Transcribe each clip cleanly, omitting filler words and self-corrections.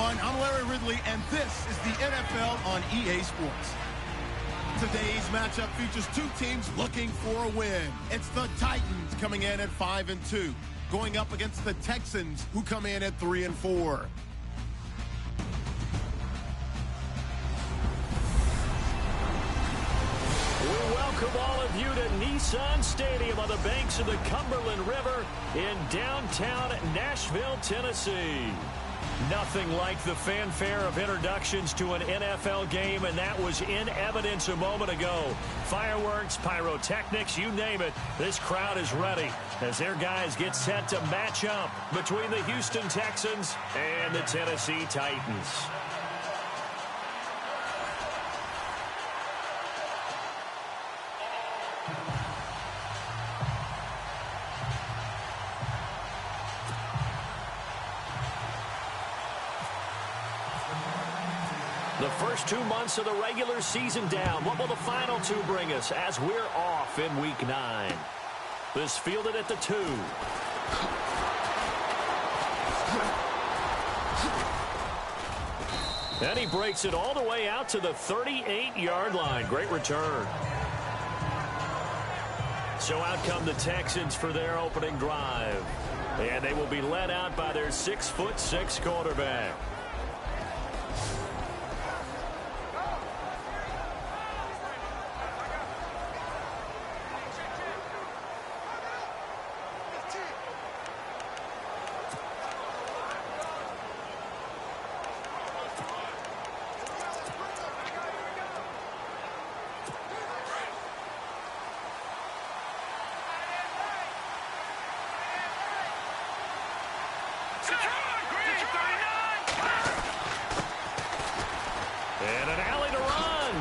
everyone. I'm Larry Ridley, and this is the NFL on EA Sports. Today's matchup features two teams looking for a win. It's the Titans coming in at 5-2, going up against the Texans, who come in at 3-4. We welcome all of you to Nissan Stadium on the banks of the Cumberland River in downtown Nashville, Tennessee. Nothing like the fanfare of introductions to an NFL game, and that was in evidence a moment ago. Fireworks, pyrotechnics, you name it. This crowd is ready as their guys get set to match up between the Houston Texans and the Tennessee Titans. The first 2 months of the regular season down. What will the final two bring us as we're off in Week 9? This fielded at the 2. And he breaks it all the way out to the 38-yard line. Great return. So out come the Texans for their opening drive. And they will be led out by their 6'6" quarterback. And an alley to run.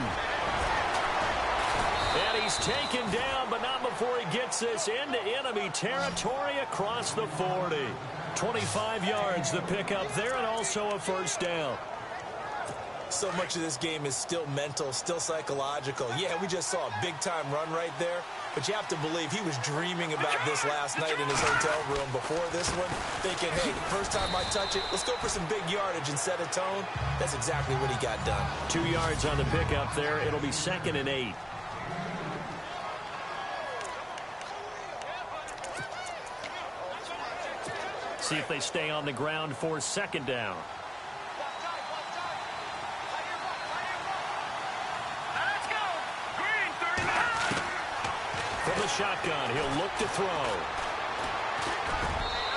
And he's taken down, but not before he gets this into enemy territory across the 40. 25 yards the pickup there, and also a first down. So much of this game is still mental, still psychological. Yeah, we just saw a big-time run right there, but you have to believe he was dreaming about this last night in his hotel room before this one, thinking, hey, first time I touch it, let's go for some big yardage and set a tone. That's exactly what he got done. 2 yards on the pickup there. It'll be 2nd and 8. See if they stay on the ground for 2nd down. From the shotgun, he'll look to throw.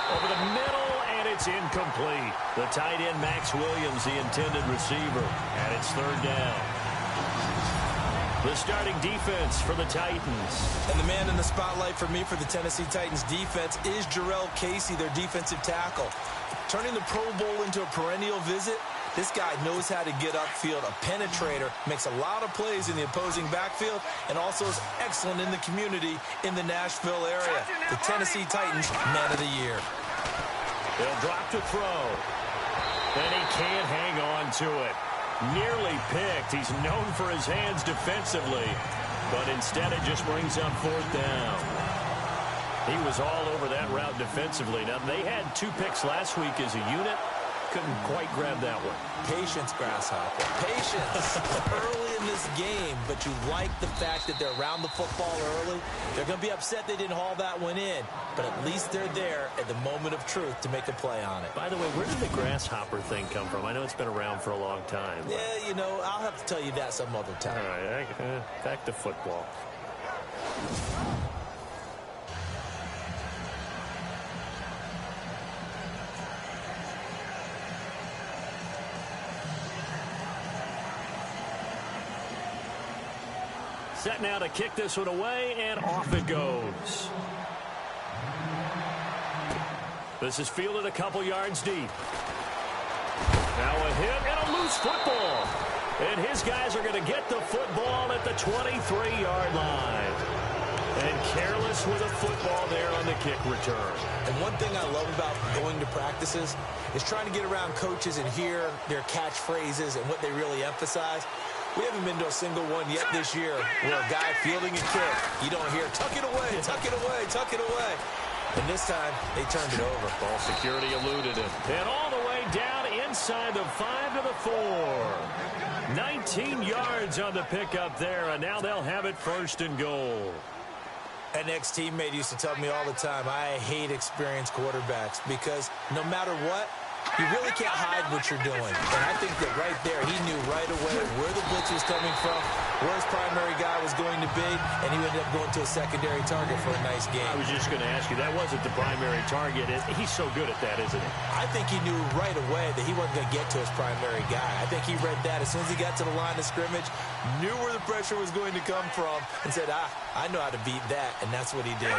Over the middle, and it's incomplete. The tight end, Max Williams, the intended receiver, and it's 3rd down. The starting defense for the Titans. And the man in the spotlight for me for the Tennessee Titans defense is Jarrell Casey, their defensive tackle. Turning the Pro Bowl into a perennial visit, this guy knows how to get upfield, a penetrator, makes a lot of plays in the opposing backfield, and also is excellent in the community in the Nashville area. The Tennessee Titans, Man of the Year. He'll drop to throw. And he can't hang on to it. Nearly picked. He's known for his hands defensively, but instead it just brings up 4th down. He was all over that route defensively. Now, they had 2 picks last week as a unit. Couldn't quite grab that one. Patience, Grasshopper. Patience. Early in this game, but you like the fact that they're around the football early. They're going to be upset they didn't haul that one in, but at least they're there at the moment of truth to make a play on it. By the way, where did the grasshopper thing come from? I know it's been around for a long time. Yeah, you know, I'll have to tell you that some other time. All right, back to football. Set now to kick this one away, and off it goes. This is fielded a couple yards deep. Now a hit and a loose football. And his guys are going to get the football at the 23-yard line. And careless with a football there on the kick return. And one thing I love about going to practices is trying to get around coaches and hear their catchphrases and what they really emphasize. We haven't been to a single one yet this year where a guy fielding a kick, you don't hear, tuck it away, tuck it away, tuck it away. And this time, they turned it over. Ball security eluded him. And all the way down inside the 5 to the 4. 19 yards on the pickup there, and now they'll have it 1st and goal. An ex-teammate used to tell me all the time, I hate experienced quarterbacks because no matter what, you really can't hide what you're doing. And I think that right there, he knew right away where the blitz was coming from, where his primary guy was going to be, and he ended up going to a secondary target for a nice game. I was just going to ask you, that wasn't the primary target. He's so good at that, isn't he? I think he knew right away that he wasn't going to get to his primary guy. I think he read that as soon as he got to the line of scrimmage, knew where the pressure was going to come from, and said, I know how to beat that, and that's what he did.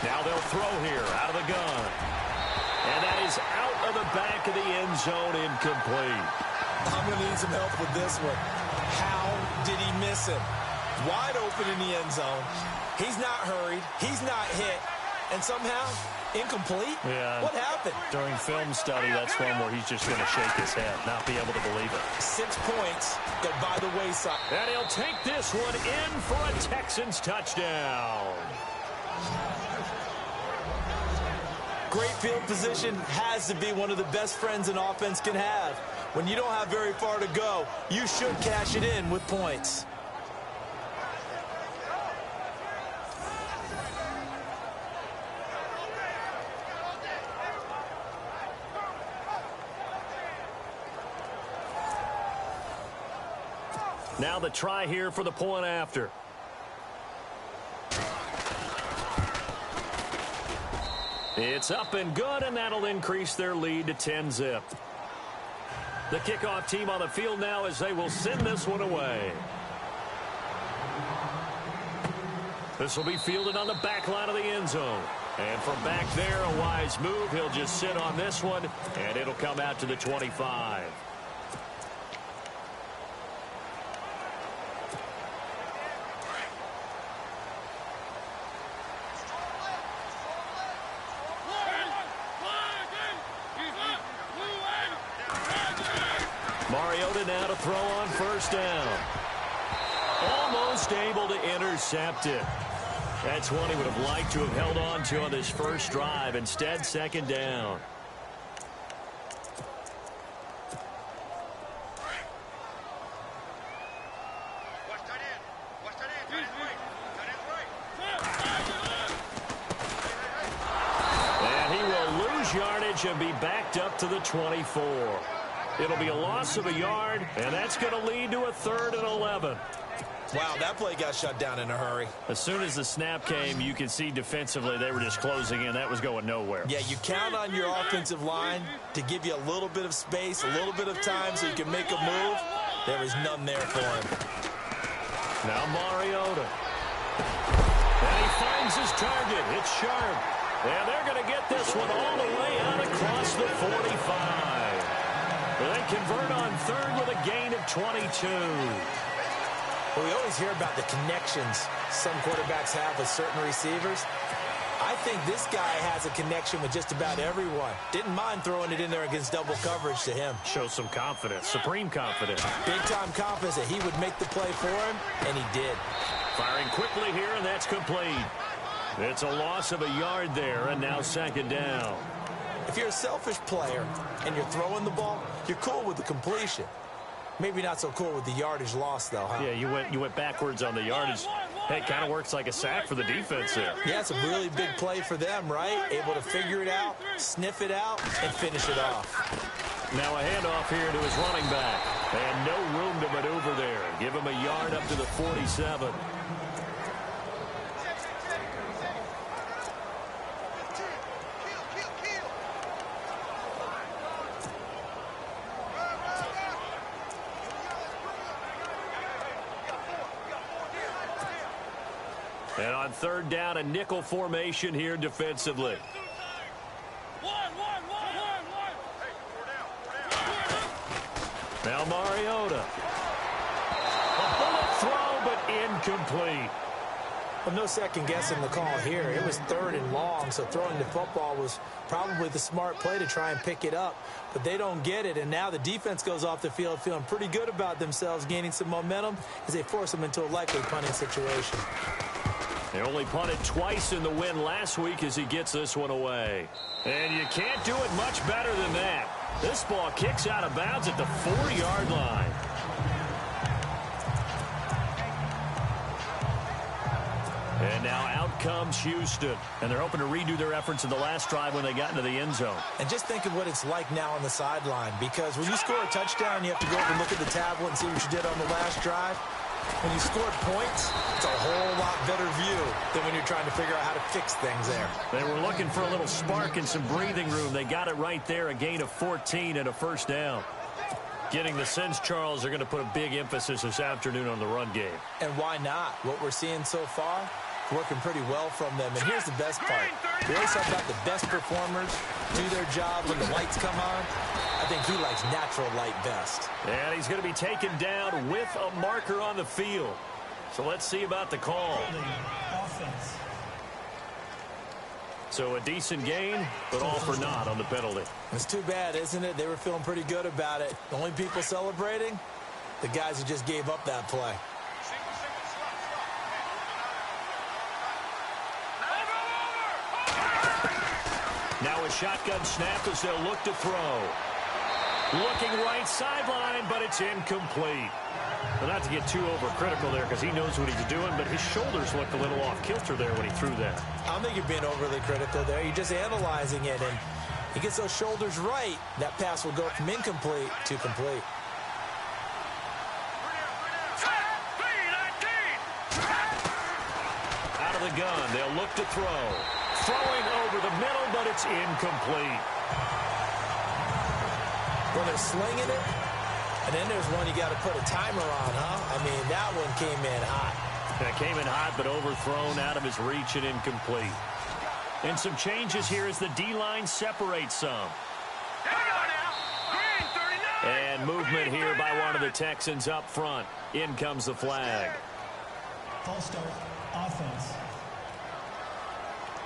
Now they'll throw here out of the gun. And that is out of the back of the end zone, incomplete. I'm going to need some help with this one. How did he miss him? Wide open in the end zone. He's not hurried. He's not hit. And somehow, incomplete? Yeah. What happened? During film study, that's one where he's just going to shake his head, not be able to believe it. 6 points go by the wayside. And he'll take this one in for a Texans touchdown. Great field position has to be one of the best friends an offense can have. When you don't have very far to go, you should cash it in with points. Now the try here for the point after. It's up and good, and that'll increase their lead to 10-zip. The kickoff team on the field now as they will send this one away. This will be fielded on the back line of the end zone. And from back there, a wise move. He'll just sit on this one, and it'll come out to the 25. Mariota now to throw on 1st down. Almost able to intercept it. That's one he would have liked to have held on to on this first drive. Instead, 2nd down. And he will lose yardage and be backed up to the 24. It'll be a loss of a yard, and that's going to lead to a 3rd and 11. Wow, that play got shut down in a hurry. As soon as the snap came, you could see defensively they were just closing in. That was going nowhere. Yeah, you count on your offensive line to give you a little bit of space, a little bit of time so you can make a move. There is none there for him. Now Mariota. And he finds his target. It's sharp. And they're going to get this one all the way out across the 45. They convert on 3rd with a gain of 22. Well, we always hear about the connections some quarterbacks have with certain receivers. I think this guy has a connection with just about everyone. Didn't mind throwing it in there against double coverage to him. Shows some confidence, supreme confidence. Big-time confidence that he would make the play for him, and he did. Firing quickly here, and that's complete. It's a loss of a yard there, and now 2nd down. If you're a selfish player and you're throwing the ball, you're cool with the completion. Maybe not so cool with the yardage loss, though, huh? Yeah, you went backwards on the yardage. Hey, it kind of works like a sack for the defense there. Yeah, it's a really big play for them, right? Able to figure it out, sniff it out, and finish it off. Now a handoff here to his running back. And no room to maneuver there. Give him a yard up to the 47. And on 3rd down, a nickel formation here defensively. Now Mariota. A bullet throw, but incomplete. Well, no second guessing the call here. It was 3rd and long, so throwing the football was probably the smart play to try and pick it up. But they don't get it, and now the defense goes off the field feeling pretty good about themselves, gaining some momentum as they force them into a likely punting situation. They only punted twice in the win last week as he gets this one away. And you can't do it much better than that. This ball kicks out of bounds at the 40-yard line. And now out comes Houston. And they're hoping to redo their efforts in the last drive when they got into the end zone. And just think of what it's like now on the sideline, because when you score a touchdown, you have to go over and look at the tablet and see what you did on the last drive. When you scored points, it's a whole lot better view than when you're trying to figure out how to fix things there. They were looking for a little spark and some breathing room. They got it right there, a gain of 14 and a first down. Getting the sense, Charles, they're going to put a big emphasis this afternoon on the run game. And why not? What we're seeing so far, working pretty well from them. And here's the best part. We always talk about the best performers do their job when the lights come on. I think he likes natural light best. And he's going to be taken down with a marker on the field. So let's see about the call. So a decent gain, but all for naught on the penalty. It's too bad, isn't it? They were feeling pretty good about it. The only people celebrating, the guys who just gave up that play. Now a shotgun snap as they'll look to throw. Looking right sideline, but it's incomplete. Well, not to get too overcritical there because he knows what he's doing, but his shoulders looked a little off kilter there when he threw that. I don't think you're being overly critical there. You're just analyzing it, and he gets those shoulders right. That pass will go from incomplete to complete. Out of the gun, they'll look to throw. Throwing over the middle, but it's incomplete. Well, they're slinging it, and then there's one you got to put a timer on, huh? I mean, that one came in hot. That came in hot, but overthrown out of his reach and incomplete. And some changes here as the D-line separates some. And movement here by one of the Texans up front. In comes the flag. False start, offense.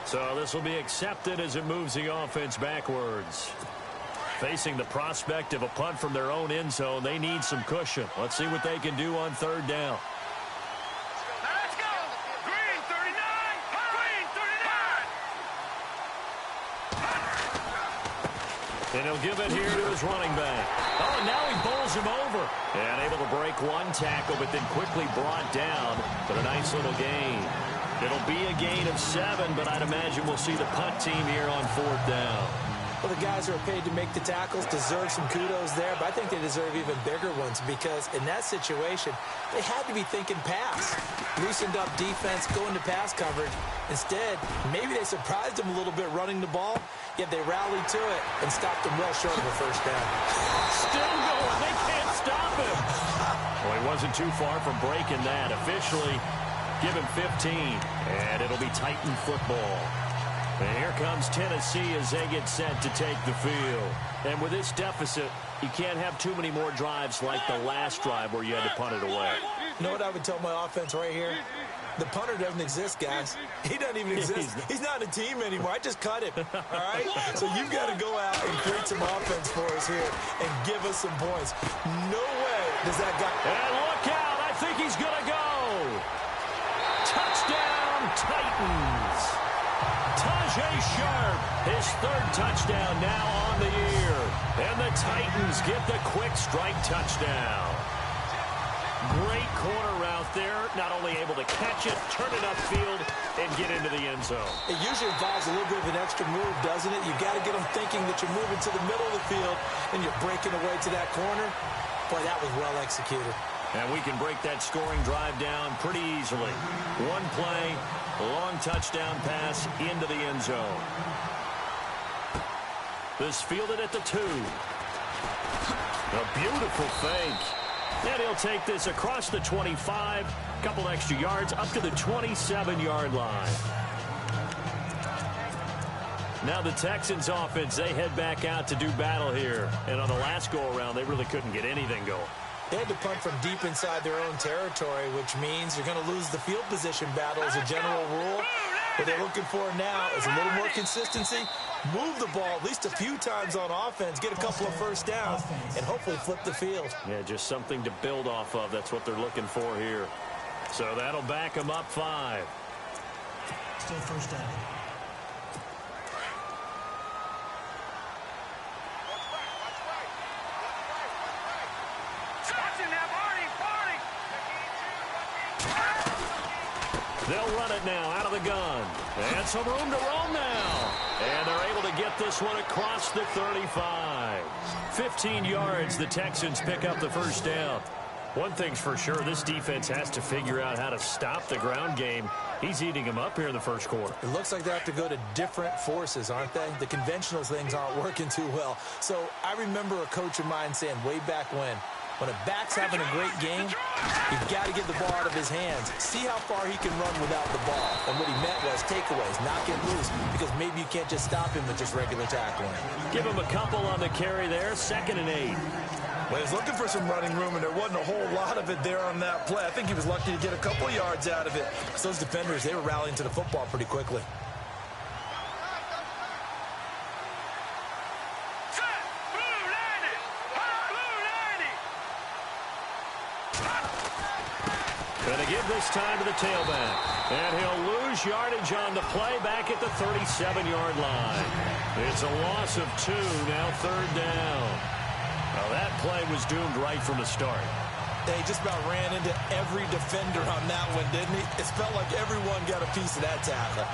So this will be accepted as it moves the offense backwards. Facing the prospect of a punt from their own end zone, they need some cushion. Let's see what they can do on third down. Let's go! Green 39! Green 39! And he'll give it here to his running back. Oh, and now he bowls him over. And able to break one tackle, but then quickly brought down. But a nice little gain. It'll be a gain of 7, but I'd imagine we'll see the punt team here on fourth down. Well, the guys who are paid to make the tackles deserve some kudos there, but I think they deserve even bigger ones because in that situation, they had to be thinking pass. Loosened up defense, going to pass coverage. Instead, maybe they surprised them a little bit running the ball, yet they rallied to it and stopped them well short of a first down. Still going. They can't stop him. Well, he wasn't too far from breaking that. Officially, give him 15, and it'll be Titan football. And here comes Tennessee as they get set to take the field. And with this deficit, you can't have too many more drives like the last drive where you had to punt it away. You know what I would tell my offense right here? The punter doesn't exist, guys. He doesn't even exist. He's not a team anymore. I just cut him, all right? So you've got to go out and create some offense for us here and give us some points. No way does that guy... And look out. I think he's going to go. Touchdown, Titans. Tajay Sharp, his third touchdown now on the year. And the Titans get the quick strike touchdown. Great corner route there. Not only able to catch it, turn it upfield, and get into the end zone. It usually involves a little bit of an extra move, doesn't it? You've got to get them thinking that you're moving to the middle of the field and you're breaking away to that corner. Boy, that was well executed. And we can break that scoring drive down pretty easily. One play, a long touchdown pass into the end zone. This fielded at the 2. A beautiful fake. And he'll take this across the 25, a couple extra yards, up to the 27-yard line. Now the Texans offense, they head back out to do battle here. And on the last go-around, they really couldn't get anything going. They had to punt from deep inside their own territory, which means you're going to lose the field position battle as a general rule. What they're looking for now is a little more consistency, move the ball at least a few times on offense, get a couple of first downs, and hopefully flip the field. Yeah, just something to build off of. That's what they're looking for here. So that'll back them up 5. Still first down. They'll run it now out of the gun. And some room to roam now. And they're able to get this one across the 35. 15 yards, the Texans pick up the first down. One thing's for sure, this defense has to figure out how to stop the ground game. He's eating them up here in the first quarter. It looks like they have to go to different forces, aren't they? The conventional things aren't working too well. So I remember a coach of mine saying way back when a back's having a great game, you've got to get the ball out of his hands. See how far he can run without the ball. And what he meant was takeaways, not get loose, because maybe you can't just stop him with just regular tackling. Give him a couple on the carry there, 2nd and 8. Well, he was looking for some running room, and there wasn't a whole lot of it there on that play. I think he was lucky to get a couple of yards out of it. Because those defenders, they were rallying to the football pretty quickly. Going to give this time to the tailback. And he'll lose yardage on the play back at the 37-yard line. It's a loss of 2, now 3rd down. Well, that play was doomed right from the start. They just about ran into every defender on that one, didn't he? It felt like everyone got a piece of that tackle.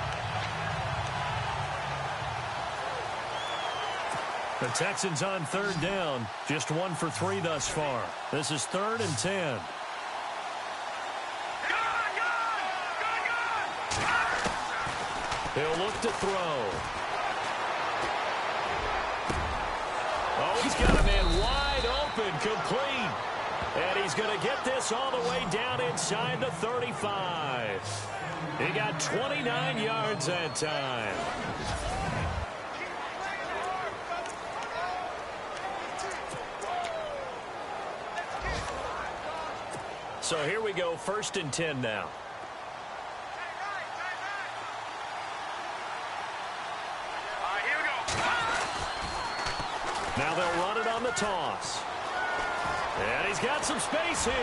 The Texans on 3rd down. Just 1 for 3 thus far. This is 3rd and 10. He'll look to throw. Oh, he's got a man wide open, complete. And he's going to get this all the way down inside the 35. He got 29 yards that time. So here we go, 1st and 10 now. Now they'll run it on the toss. And he's got some space here.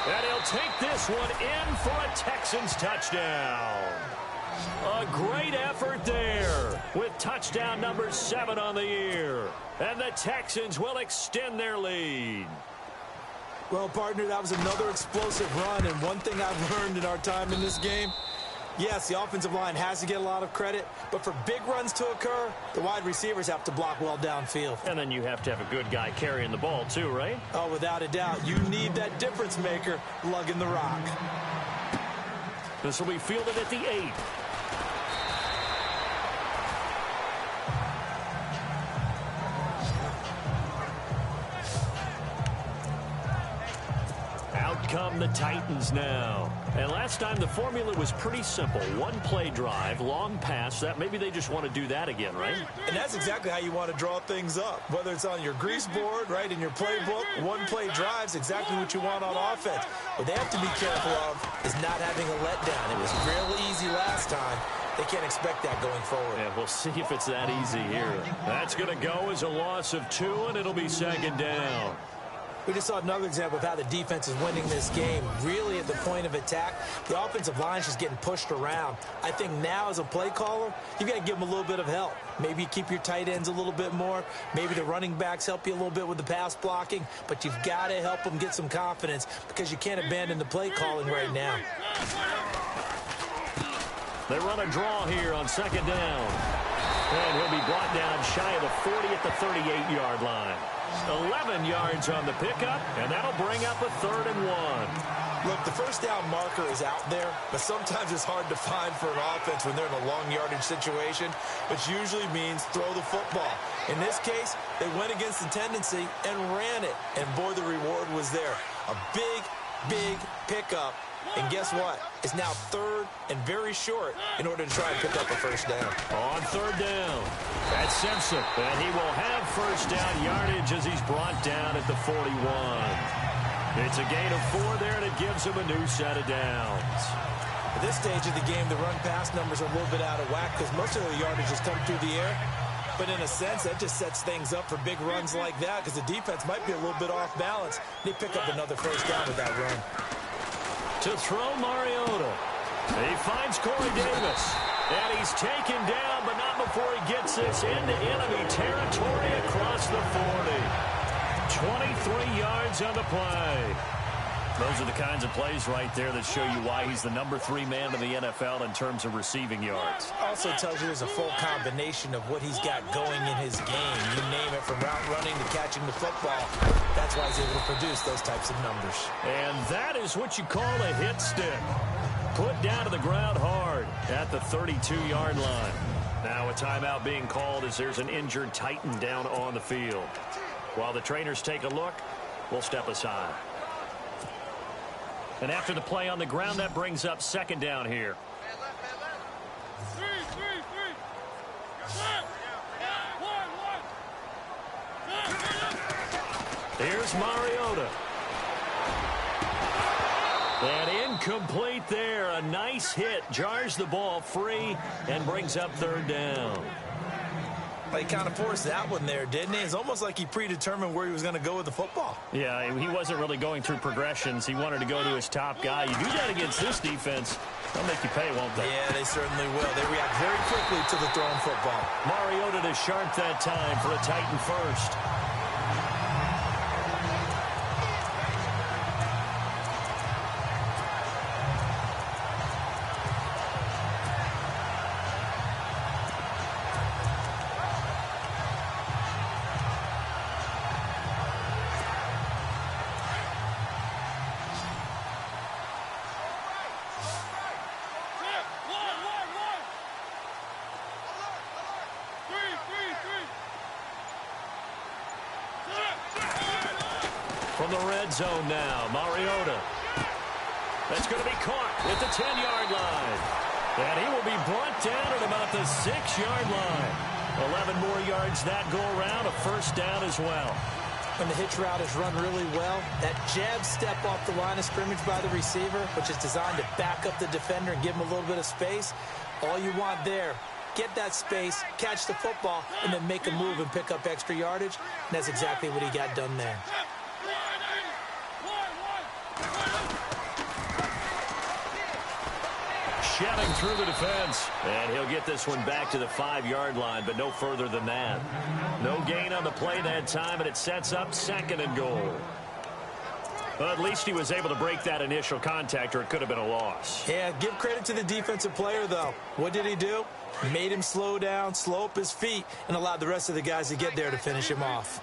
And he'll take this one in for a Texans touchdown. A great effort there with touchdown number 7 on the year. And the Texans will extend their lead. Well, partner, that was another explosive run. And one thing I've learned in our time in this game, yes, the offensive line has to get a lot of credit, but for big runs to occur, the wide receivers have to block well downfield. And then you have to have a good guy carrying the ball too, right? Oh, without a doubt. You need that difference maker lugging the rock. This will be fielded at the 8. Come the Titans now. And last time the formula was pretty simple. 1 play drive, long pass. That maybe they just want to do that again, right? And that's exactly how you want to draw things up. Whether it's on your grease board, right, in your playbook, 1 play drive's exactly what you want on offense. What they have to be careful of is not having a letdown. It was real easy last time. They can't expect that going forward. Yeah, we'll see if it's that easy here. That's going to go as a loss of 2, and it'll be 2nd down. We just saw another example of how the defense is winning this game. Really at the point of attack, the offensive line is just getting pushed around. I think now as a play caller, you've got to give them a little bit of help. Maybe you keep your tight ends a little bit more. Maybe the running backs help you a little bit with the pass blocking. But you've got to help them get some confidence because you can't abandon the play calling right now. They run a draw here on 2nd down. And he'll be brought down shy of the 40 at the 38-yard line. 11 yards on the pickup, and that'll bring up a 3rd and 1. Look, the first down marker is out there, but sometimes it's hard to find for an offense when they're in a long yardage situation, which usually means throw the football. In this case, they went against the tendency and ran it, and boy, the reward was there. A big, big pickup. And guess what? It's now 3rd and very short in order to try and pick up a first down. On 3rd down, that's Simpson. And he will have first down yardage as he's brought down at the 41. It's a gain of 4 there, and it gives him a new set of downs. At this stage of the game, the run-pass numbers are a little bit out of whack because most of the yardage has come through the air. But in a sense, that just sets things up for big runs like that because the defense might be a little bit off balance. They pick up another first down with that run. To throw Mariota. He finds Corey Davis. And he's taken down, but not before he gets this into enemy territory across the 40. 23 yards on the play. Those are the kinds of plays right there that show you why he's the #3 man in the NFL in terms of receiving yards. Also tells you there's a full combination of what he's got going in his game. You name it, from route running to catching the football. That's why he's able to produce those types of numbers. And that is what you call a hit stick. Put down to the ground hard at the 32-yard line. Now a timeout being called as there's an injured Titan down on the field. While the trainers take a look, we'll step aside. And after the play on the ground, that brings up second down here. Here's Mariota. And incomplete there. A nice hit. Jars the ball free and brings up third down. He kind of forced that one there, didn't he? It's almost like he predetermined where he was going to go with the football. Yeah, he wasn't really going through progressions. He wanted to go to his top guy. You do that against this defense, they'll make you pay, won't they? Yeah, they certainly will. They react very quickly to the thrown football. Mariota to Sharp that time for a Titan first. From the red zone now, Mariota. That's going to be caught at the 10-yard line. And he will be brought down at about the 6-yard line. 11 more yards that go around, a first down as well. When the hitch route is run really well, that jab step off the line of scrimmage by the receiver, which is designed to back up the defender and give him a little bit of space, all you want there, get that space, catch the football, and then make a move and pick up extra yardage. And that's exactly what he got done there. Shouting through the defense. And he'll get this one back to the 5-yard line, but no further than that. No gain on the play that time, and it sets up second and goal. Well, at least he was able to break that initial contact, or it could have been a loss. Yeah, give credit to the defensive player, though. What did he do? Made him slow down, slow up his feet, and allowed the rest of the guys to get there to finish him off.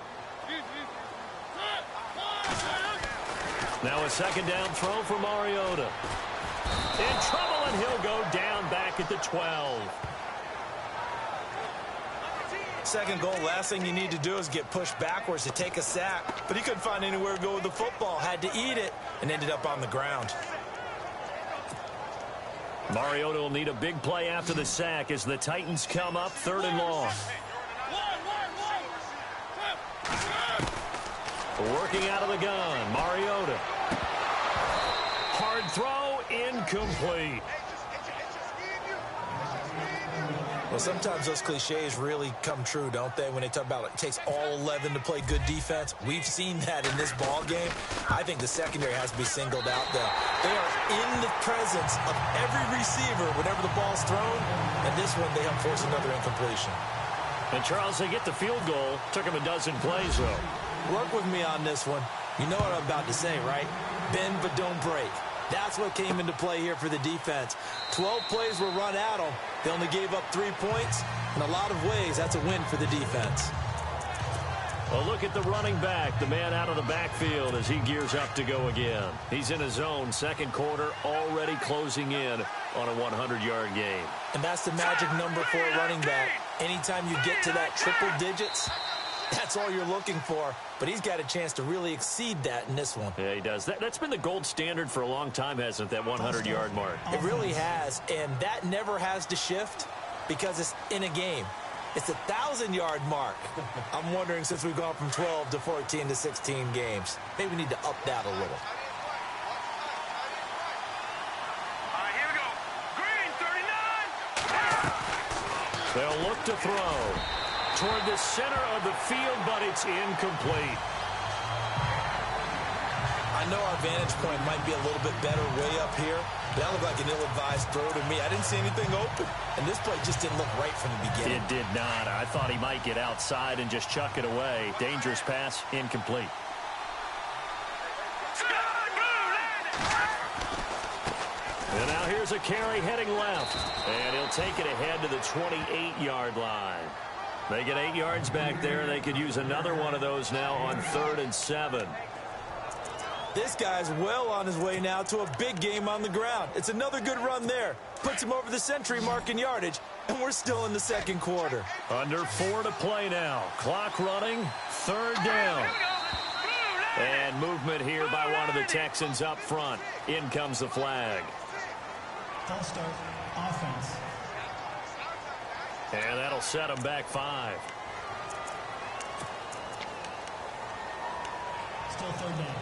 Now a second down throw for Mariota. In trouble, and he'll go down back at the 12. Second goal, last thing you need to do is get pushed backwards to take a sack. But he couldn't find anywhere to go with the football. Had to eat it and ended up on the ground. Mariota will need a big play after the sack as the Titans come up third and long. Working out of the gun, Mariota. Hard throw, incomplete. Well, sometimes those cliches really come true, don't they? When they talk about it takes all 11 to play good defense. We've seen that in this ball game. I think the secondary has to be singled out, though. They are in the presence of every receiver whenever the ball's thrown. And this one, they help force another incompletion. And, Charles, they get the field goal. Took them a dozen plays, though. Work with me on this one. You know what I'm about to say, right? Bend but don't break. That's what came into play here for the defense. 12 plays were run at them. They only gave up 3 points. In a lot of ways, that's a win for the defense. Well, look at the running back, the man out of the backfield as he gears up to go again. He's in his own second quarter, already closing in on a 100-yard game. And that's the magic number for a running back. Anytime you get to that triple digits, that's all you're looking for. But he's got a chance to really exceed that in this one. Yeah, he does. That's been the gold standard for a long time, hasn't it, that 100-yard mark? It really has, and that never has to shift because it's in a game. It's a 1,000-yard mark. I'm wondering, since we've gone from 12 to 14 to 16 games, maybe we need to up that a little. All right, here we go. Green, 39. They'll look to throw toward the center of the field, but it's incomplete. I I know our vantage point might be a little bit better way up here. That looked like an ill-advised throw to me. I didn't see anything open. And this play just didn't look right from the beginning. It did not. I thought he might get outside and just chuck it away. Dangerous pass, incomplete. And now here's a carry heading left. And he'll take it ahead to the 28-yard line. They get 8 yards back there. They could use another one of those now on 3rd and 7. This guy's well on his way now to a big game on the ground. It's another good run there. Puts him over the century mark in yardage, and we're still in the second quarter. Under 4 to play now. Clock running, 3rd down. And movement here by one of the Texans up front. In comes the flag. False start, offense. And that'll set them back 5. Still 3rd down.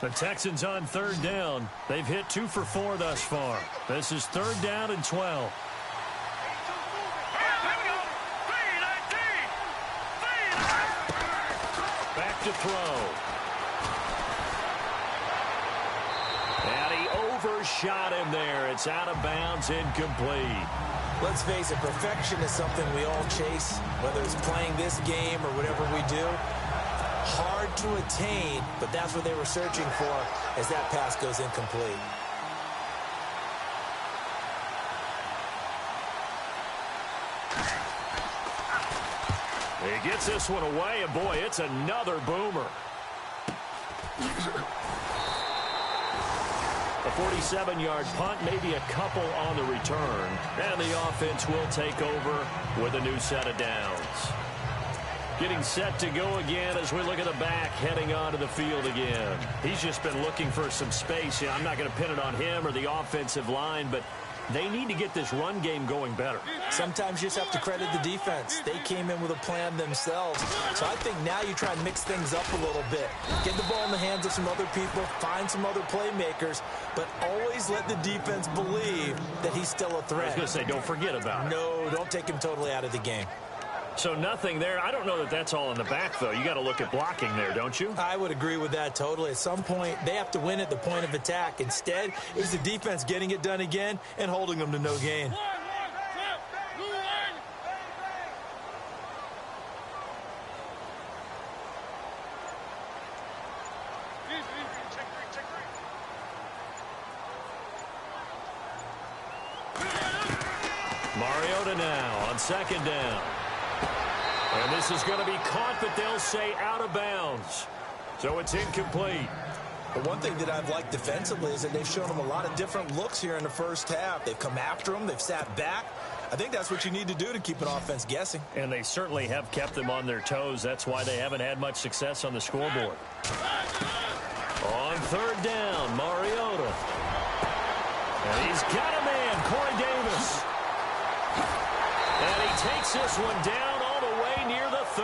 The Texans on 3rd down. They've hit 2 for 4 thus far. This is 3rd down and 12. Back to throw. And he overshot him there. It's out of bounds, incomplete. Let's face it, perfection is something we all chase, whether it's playing this game or whatever we do. Hard to attain, but that's what they were searching for as that pass goes incomplete. He gets this one away, and boy, it's another boomer. A 47-yard punt, maybe a couple on the return. And the offense will take over with a new set of downs. Getting set to go again as we look at the back heading onto the field again. He's just been looking for some space. Yeah, I'm not going to pin it on him or the offensive line, but they need to get this run game going better. Sometimes you just have to credit the defense. They came in with a plan themselves. So I think now you try and mix things up a little bit. Get the ball in the hands of some other people, find some other playmakers, but always let the defense believe that he's still a threat. I was going to say, don't forget about it. No, don't take him totally out of the game. So nothing there. I don't know that that's all in the back, though. You got to look at blocking there, don't you? I would agree with that totally. At some point, they have to win at the point of attack. Instead, it was the defense getting it done again and holding them to no gain. Mariota now on 2nd down. And this is going to be caught, but they'll say out of bounds. So it's incomplete. But one thing that I've liked defensively is that they've shown them a lot of different looks here in the first half. They've come after them. They've sat back. I think that's what you need to do to keep an offense guessing. And they certainly have kept them on their toes. That's why they haven't had much success on the scoreboard. On 3rd down, Mariota. And he's got a man, Corey Davis. And he takes this one down all the way near the 30.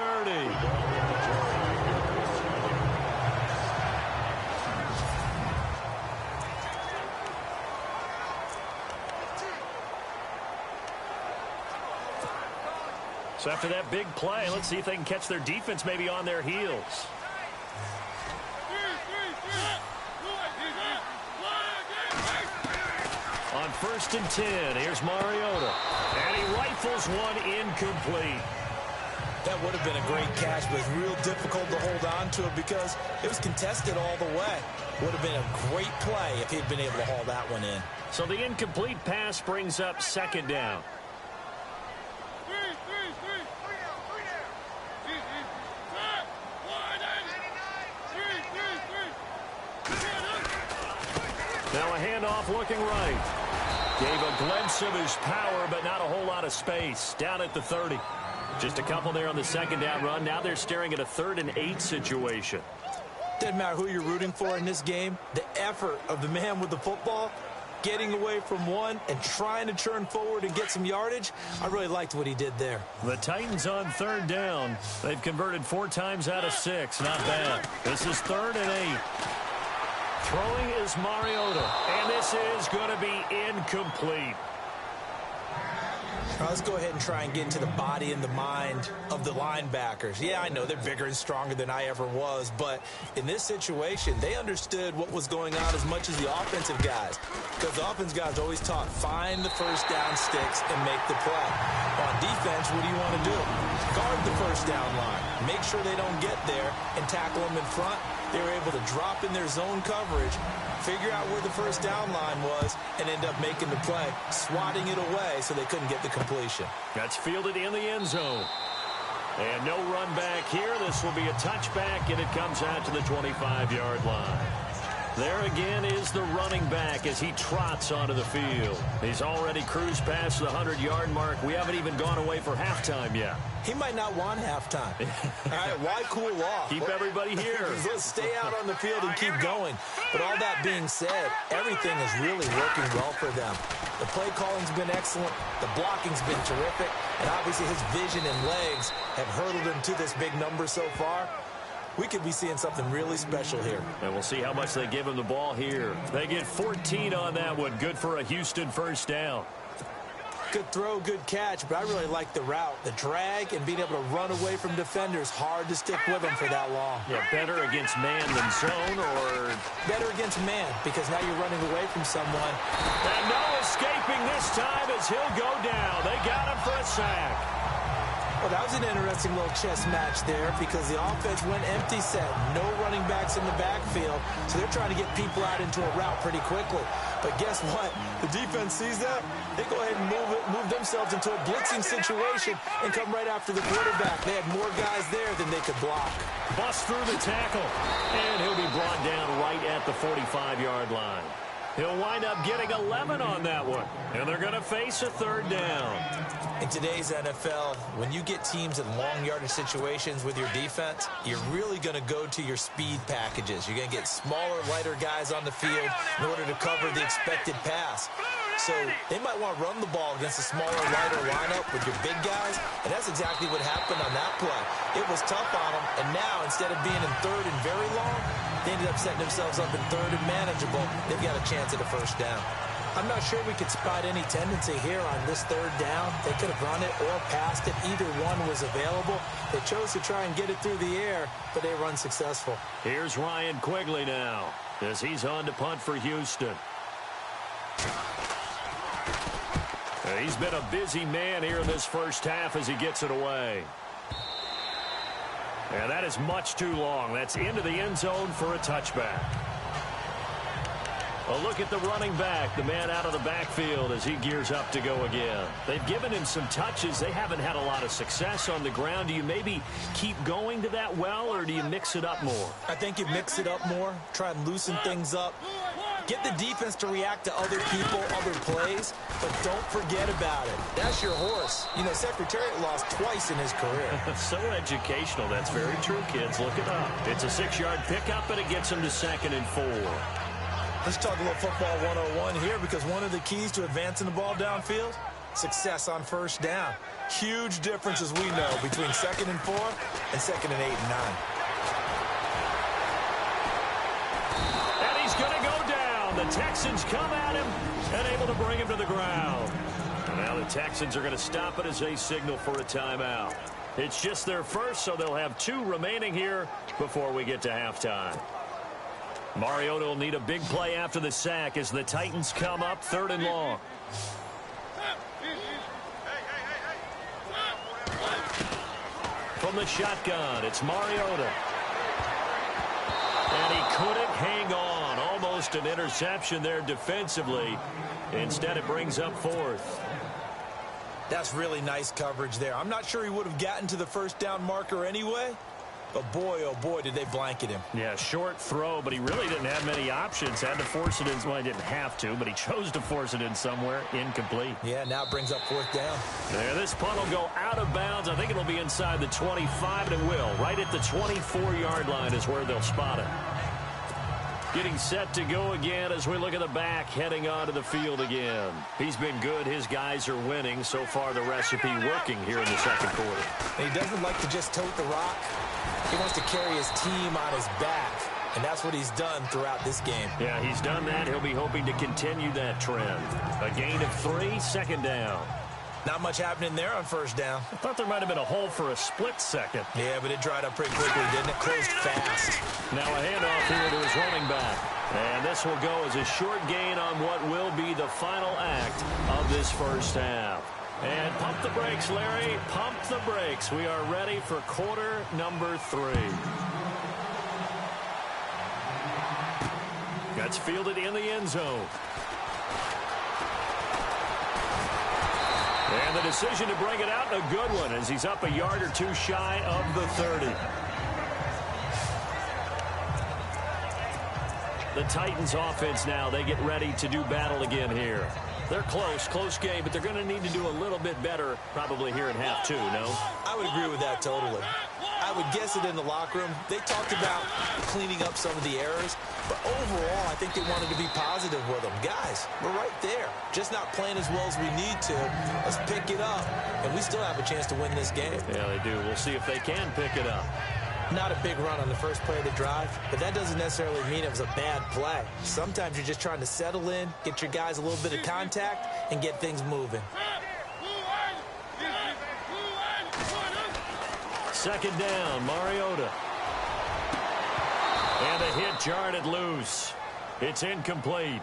So after that big play, let's see if they can catch their defense maybe on their heels. On 1st and 10, here's Mariota. And he rifles one incomplete. That would have been a great catch, but it's real difficult to hold on to it because it was contested all the way. Would have been a great play if he'd been able to haul that one in. So the incomplete pass brings up 2nd down. Now a handoff looking right. Gave a glimpse of his power, but not a whole lot of space. Down at the 30. Just a couple there on the 2nd down run. Now they're staring at a 3rd and 8 situation. Doesn't matter who you're rooting for in this game. The effort of the man with the football, getting away from one and trying to turn forward and get some yardage, I really liked what he did there. The Titans on 3rd down. They've converted 4 times out of 6. Not bad. This is 3rd and 8. Throwing is Mariota, and this is going to be incomplete. Let's go ahead and try and get into the body and the mind of the linebackers. Yeah, I know they're bigger and stronger than I ever was, but in this situation, they understood what was going on as much as the offensive guys, because the offensive guys always taught, find the first down sticks and make the play. On defense, what do you want to do? Guard the first down line. Make sure they don't get there and tackle them in front. They were able to drop in their zone coverage, figure out where the first down line was, and end up making the play, swatting it away so they couldn't get the completion. That's fielded in the end zone. And no run back here. This will be a touchback, and it comes out to the 25-yard line. There again is the running back as he trots onto the field. He's already cruised past the 100-yard mark. We haven't even gone away for halftime yet. He might not want halftime. All right, why cool off? Keep everybody here. Let's stay out on the field and keep going. But all that being said, everything is really working well for them. The play calling's been excellent. The blocking's been terrific. And obviously his vision and legs have hurdled him to this big number so far. We could be seeing something really special here. And we'll see how much they give him the ball here. They get 14 on that one. Good for a Houston first down. Good throw, good catch, but I really like the route. The drag and being able to run away from defenders. Hard to stick with them for that long. Yeah, better against man than zone, or? Better against man, because now you're running away from someone. And no escaping this time as he'll go down. They got him for a sack. Well, that was an interesting little chess match there because the offense went empty set. No running backs in the backfield, so they're trying to get people out into a route pretty quickly. But guess what? The defense sees that. They go ahead and move themselves into a blitzing situation and come right after the quarterback. They had more guys there than they could block. Bust through the tackle, and he'll be brought down right at the 45-yard line. He'll wind up getting 11 on that one, and they're going to face a third down. In today's NFL, when you get teams in long yardage situations with your defense, you're really going to go to your speed packages. You're going to get smaller, lighter guys on the field in order to cover the expected pass. So they might want to run the ball against a smaller, lighter lineup with your big guys, and that's exactly what happened on that play. It was tough on them, and now instead of being in third and very long, they ended up setting themselves up in third and manageable. They've got a chance at a first down. I'm not sure we could spot any tendency here on this third down. They could have run it or passed it. Either one was available. They chose to try and get it through the air, but they were unsuccessful. Here's Ryan Quigley now as he's on to punt for Houston. He's been a busy man here in this first half as he gets it away. And that is much too long. That's into the end zone for a touchback. A look at the running back, the man out of the backfield as he gears up to go again. They've given him some touches. They haven't had a lot of success on the ground. Do you maybe keep going to that well, or do you mix it up more? I think you mix it up more, try and loosen things up. Get the defense to react to other people, other plays, but don't forget about it. That's your horse. You know, Secretariat lost twice in his career. So educational. That's very true, kids. Look it up. It's a 6-yard pickup, and it gets him to 2nd and 4. Let's talk a little football 101 here, because one of the keys to advancing the ball downfield, success on first down. Huge difference, as we know, between 2nd and 4 and 2nd and 8 and 9. And he's going to go down. The Texans come at him and able to bring him to the ground. And now the Texans are going to stop it as they signal for a timeout. It's just their first, so they'll have 2 remaining here before we get to halftime. Mariota will need a big play after the sack as the Titans come up 3rd and long. From the shotgun, it's Mariota. And he couldn't hang on. Almost an interception there defensively. Instead, it brings up 4th. That's really nice coverage there. I'm not sure he would have gotten to the first down marker anyway, but boy, oh boy, did they blanket him. Yeah, short throw, but he really didn't have many options. Had to force it in. Well, he didn't have to, but he chose to force it in somewhere. Incomplete. Yeah, now it brings up 4th down. There, this punt will go out of bounds. I think it'll be inside the 25, and it will. Right at the 24-yard line is where they'll spot it. Getting set to go again as we look at the back, heading onto the field again. He's been good. His guys are winning. So far, the recipe working here in the second quarter. And he doesn't like to just tote the rock. He wants to carry his team on his back, and that's what he's done throughout this game. Yeah, he's done that. He'll be hoping to continue that trend. A gain of 3, 2nd down. Not much happening there on first down. I thought there might have been a hole for a split second. Yeah, but it dried up pretty quickly, didn't it? Closed fast. Now a handoff here to his running back. And this will go as a short gain on what will be the final act of this first half. And pump the brakes, Larry. Pump the brakes. We are ready for quarter number 3. That's fielded in the end zone. And the decision to bring it out, a good one, as he's up a yard or two shy of the 30. The Titans offense now, they get ready to do battle again here. They're close game, but they're going to need to do a little bit better probably here in half 2, no? I would agree with that totally. I would guess it in the locker room. They talked about cleaning up some of the errors, but overall, I think they wanted to be positive with them. Guys, we're right there. Just not playing as well as we need to. Let's pick it up, and we still have a chance to win this game. Yeah, they do. We'll see if they can pick it up. Not a big run on the first play of the drive, but that doesn't necessarily mean it was a bad play. Sometimes you're just trying to settle in, get your guys a little bit of contact, and get things moving. Second down, Mariota. And a hit jarred it loose. It's incomplete.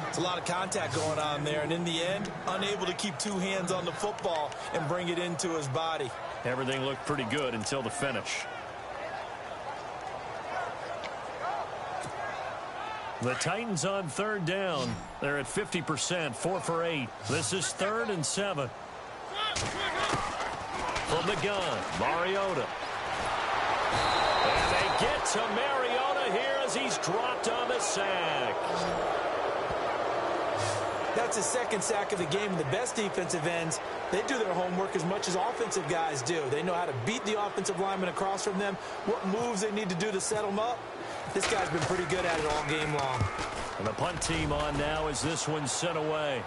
It's a lot of contact going on there, and in the end, unable to keep two hands on the football and bring it into his body. Everything looked pretty good until the finish. The Titans on third down. They're at 50%, 4 for 8. This is 3rd and 7. From the gun, Mariota. And they get to Mariota here as he's dropped on the sack. That's his second sack of the game. And the best defensive ends, they do their homework as much as offensive guys do. They know how to beat the offensive lineman across from them, what moves they need to do to set them up. This guy's been pretty good at it all game long. And the punt team on now as this one's sent away.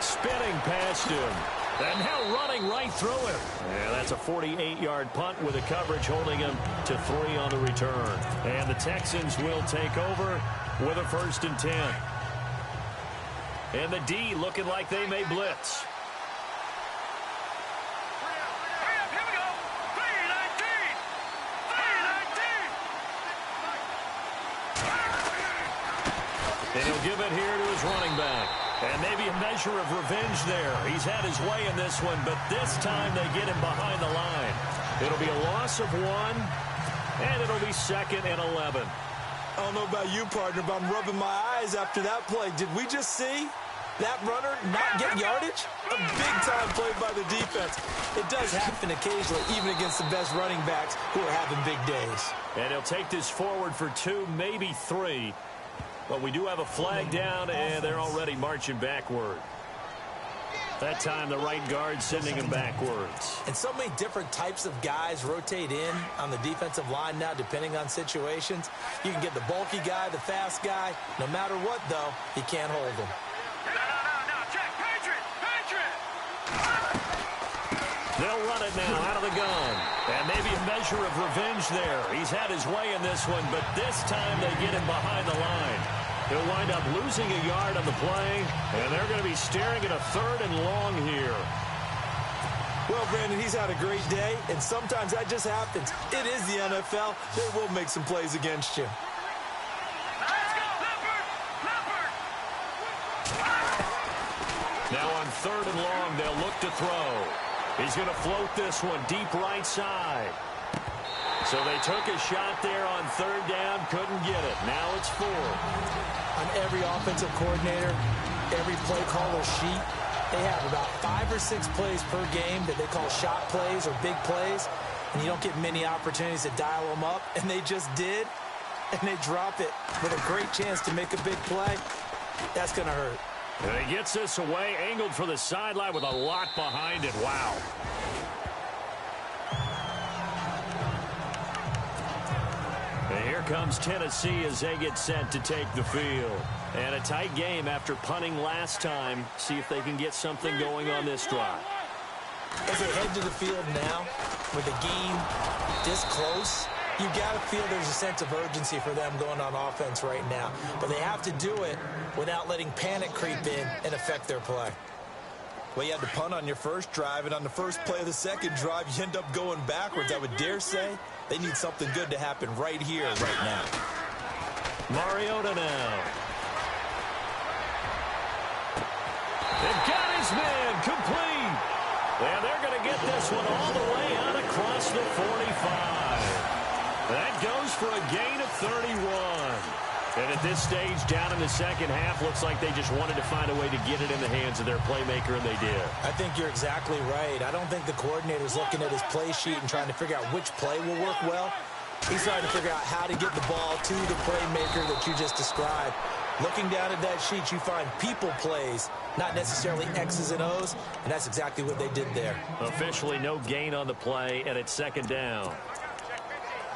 Spinning past him. And now running right through him. Yeah, that's a 48-yard punt with a coverage holding him to 3 on the return. And the Texans will take over with a 1st and 10. And the D looking like they may blitz. Here we go. 3-19. 3-19. And he'll give it here to his running back. And maybe a measure of revenge there. He's had his way in this one, but this time they get him behind the line. It'll be a loss of 1, and it'll be 2nd and 11. I don't know about you, partner, but I'm rubbing my eyes after that play. Did we just see that runner not get yardage? A big-time play by the defense. It does happen occasionally, even against the best running backs who are having big days. And he'll take this forward for 2, maybe 3. But we do have a flag down, and they're already marching backward. That time, the right guard sending him backwards. And so many different types of guys rotate in on the defensive line now, depending on situations. You can get the bulky guy, the fast guy. No matter what, though, you can't hold him. No, check. Patriot. They'll run it now out of the gun. And maybe a measure of revenge there. He's had his way in this one, but this time they get him behind the line. He'll wind up losing a yard on the play, and they're going to be staring at a 3rd and long here. Well, Brandon, he's had a great day, and sometimes that just happens. It is the NFL. They will make some plays against you. Let's go, Leopard. Now on 3rd and long, they'll look to throw. He's going to float this one deep right side. So they took a shot there on 3rd down, couldn't get it. Now it's 4. On every offensive coordinator, every play caller sheet, they have about 5 or 6 plays per game that they call shot plays or big plays, and you don't get many opportunities to dial them up, and they just did, and they drop it with a great chance to make a big play. That's going to hurt. And he gets this away, angled for the sideline with a lot behind it. Wow. And here comes Tennessee as they get set to take the field. And a tight game after punting last time. See if they can get something going on this drive. As they head to the field now, with the game this close, You got to feel there's a sense of urgency for them going on offense right now. But they have to do it without letting panic creep in and affect their play. Well, you had to punt on your first drive, and on the first play of the second drive, you end up going backwards. I would dare say they need something good to happen right here, right now. Mariota now. They've got his man complete. And they're going to get this one all the way out across the 45. That goes for a gain of 31. And at this stage, down in the second half, looks like they just wanted to find a way to get it in the hands of their playmaker, and they did. I think you're exactly right. I don't think the coordinator's looking at his play sheet and trying to figure out which play will work well. He's trying to figure out how to get the ball to the playmaker that you just described. Looking down at that sheet, you find people plays, not necessarily X's and O's, and that's exactly what they did there. Officially no gain on the play, and it's second down.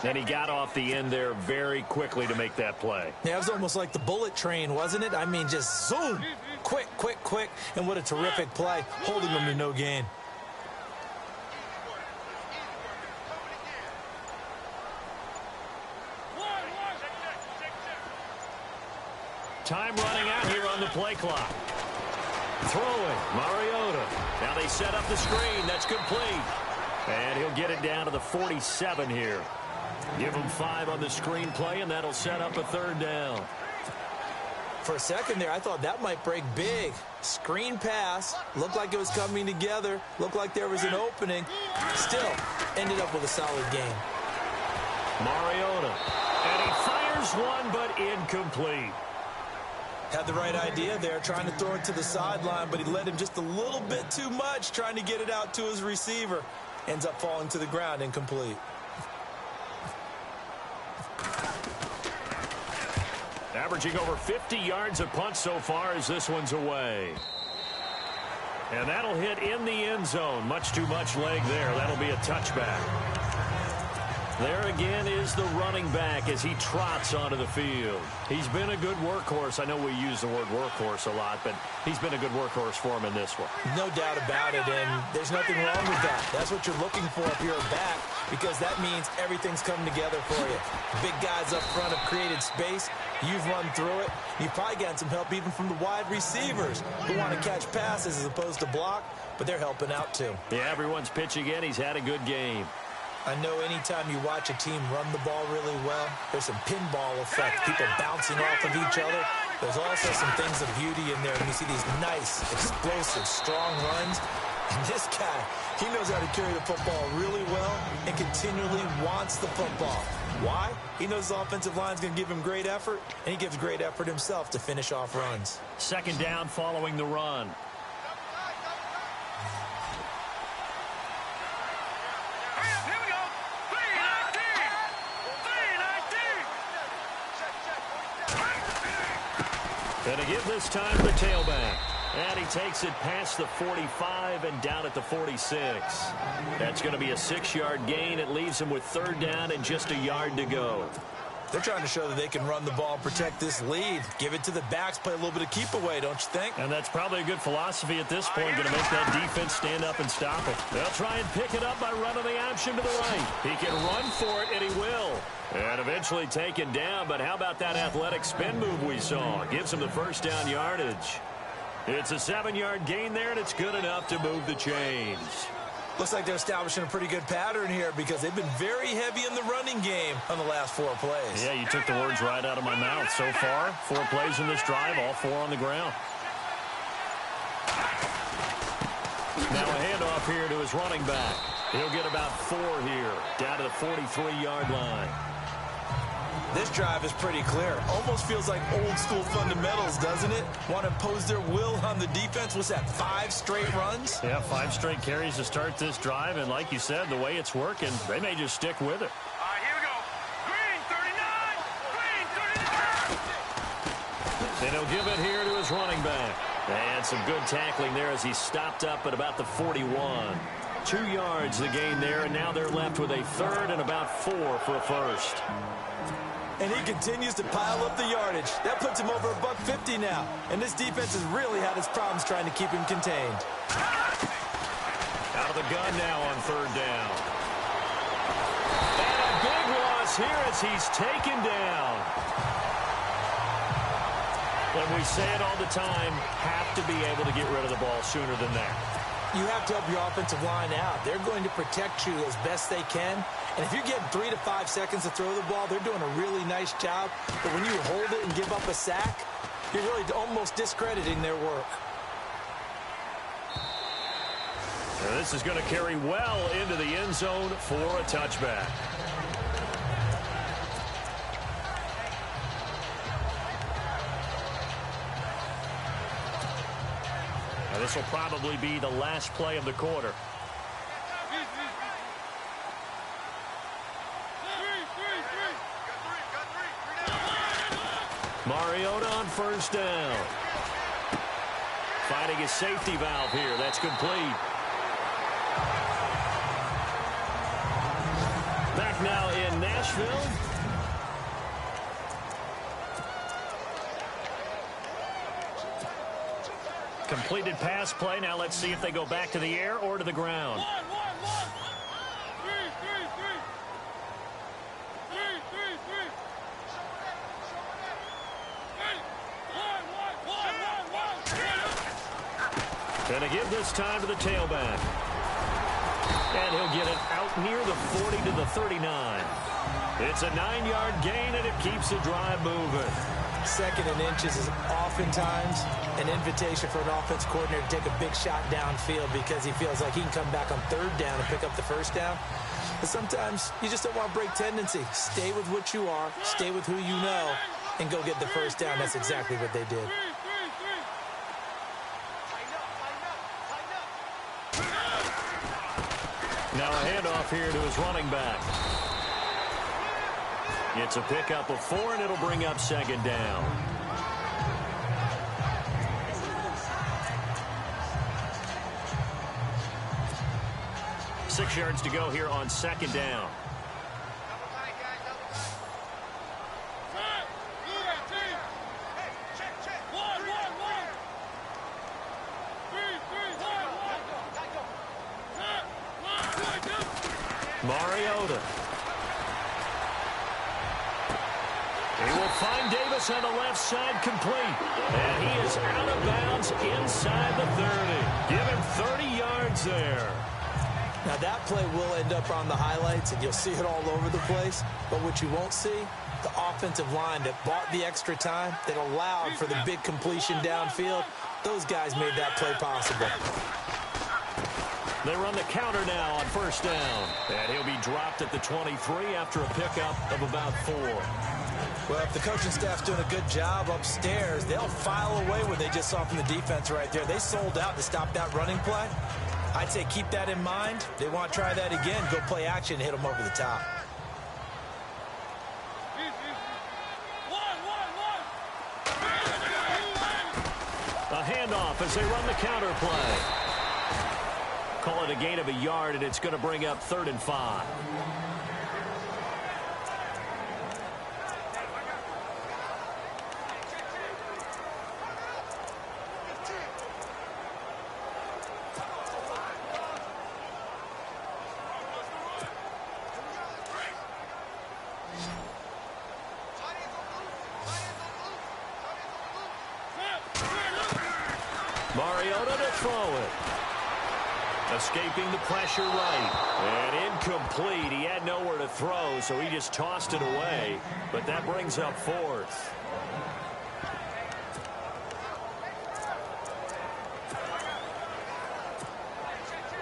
And he got off the end there very quickly to make that play. Yeah, it was almost like the bullet train, wasn't it? I mean, just zoom, quick, quick, quick, and what a terrific play, holding them to no gain. Time running out here on the play clock. Throwing, Mariota. Now they set up the screen. That's complete. And he'll get it down to the 47 here. Give him 5 on the screen play, and that'll set up a third down. For a second there, I thought that might break big. Screen pass. Looked like it was coming together. Looked like there was an opening. Still, ended up with a solid game. Mariota. And he fires one, but incomplete. Had the right idea there, trying to throw it to the sideline, but he led him just a little bit too much, trying to get it out to his receiver. Ends up falling to the ground, incomplete. Averaging over 50 yards a punt so far as this one's away. And that'll hit in the end zone. Much too much leg there. That'll be a touchback. There again is the running back as he trots onto the field. He's been a good workhorse. I know we use the word workhorse a lot, but he's been a good workhorse for him in this one. No doubt about it, and there's nothing wrong with that. That's what you're looking for if you're a back, because that means everything's coming together for you. Big guys up front have created space. You've run through it. You've probably gotten some help even from the wide receivers who want to catch passes as opposed to block, but they're helping out too. Yeah, everyone's pitching in. He's had a good game. I know anytime you watch a team run the ball really well, there's some pinball effect, people bouncing off of each other. There's also some things of beauty in there when you see these nice, explosive, strong runs. And this guy, he knows how to carry the football really well and continually wants the football. Why? He knows the offensive line's going to give him great effort, and he gives great effort himself to finish off runs. Second down following the run. Here we go. 3-19. Gonna give this time to the tailback. And he takes it past the 45 and down at the 46. That's going to be a 6-yard gain. It leaves him with third down and just a yard to go. They're trying to show that they can run the ball and protect this lead. Give it to the backs, play a little bit of keep away, don't you think? And that's probably a good philosophy at this point, going to make that defense stand up and stop it. They'll try and pick it up by running the option to the right. He can run for it, and he will. And eventually taken down, but how about that athletic spin move we saw? Gives him the first down yardage. It's a 7-yard gain there, and it's good enough to move the chains. Looks like they're establishing a pretty good pattern here because they've been very heavy in the running game on the last 4 plays. Yeah, you took the words right out of my mouth. So far, 4 plays in this drive, all 4 on the ground. Now a handoff here to his running back. He'll get about 4 here, down to the 43-yard line. This drive is pretty clear. Almost feels like old school fundamentals, doesn't it? Want to impose their will on the defense. What's that, 5 straight runs? Yeah, 5 straight carries to start this drive. And like you said, the way it's working, they may just stick with it. All right, here we go. Green 39. Green 39. Then he'll give it here to his running back. And some good tackling there as he stopped up at about the 41. 2 yards the gain there, and now they're left with a third and about 4 for a first. And he continues to pile up the yardage. That puts him over $150 now. And this defense has really had its problems trying to keep him contained. Out of the gun now on third down. And a big loss falls here as he's taken down. And we say it all the time, have to be able to get rid of the ball sooner than that. You have to help your offensive line out. They're going to protect you as best they can. And if you're getting 3 to 5 seconds to throw the ball, they're doing a really nice job. But when you hold it and give up a sack, you're really almost discrediting their work. And this is going to carry well into the end zone for a touchback. Now this will probably be the last play of the quarter. Mariota on first down. Finding his safety valve here. That's complete. Back now in Nashville. Completed pass play. Now let's see if they go back to the air or to the ground. Going to give this time to the tailback. And he'll get it out near the 40 to the 39. It's a 9-yard gain, and it keeps the drive moving. Second and inches is oftentimes an invitation for an offense coordinator to take a big shot downfield because he feels like he can come back on third down and pick up the first down. But sometimes you just don't want to break tendency. Stay with what you are, stay with who you know, and go get the first down. That's exactly what they did. Now a handoff here to his running back. It's a pickup of 4, and it'll bring up second down. Six yards to go here on second down. Mariota. He will find Davis on the left side, complete. And he is out of bounds inside the 30. Give him 30 yards there. Now that play will end up on the highlights, and you'll see it all over the place. But what you won't see, the offensive line that bought the extra time, that allowed for the big completion downfield, those guys made that play possible. They run the counter now on first down. And he'll be dropped at the 23 after a pickup of about 4. Well, if the coaching staff's doing a good job upstairs, they'll file away what they just saw from the defense right there. They sold out to stop that running play. I'd say keep that in mind. They want to try that again, go play action, hit them over the top. A handoff as they run the counter play. Call it a gain of a yard, and it's going to bring up 3rd and 5. Mariota to throw it. Escaping the pressure right. And incomplete. He had nowhere to throw, so he just tossed it away. But that brings up 4th.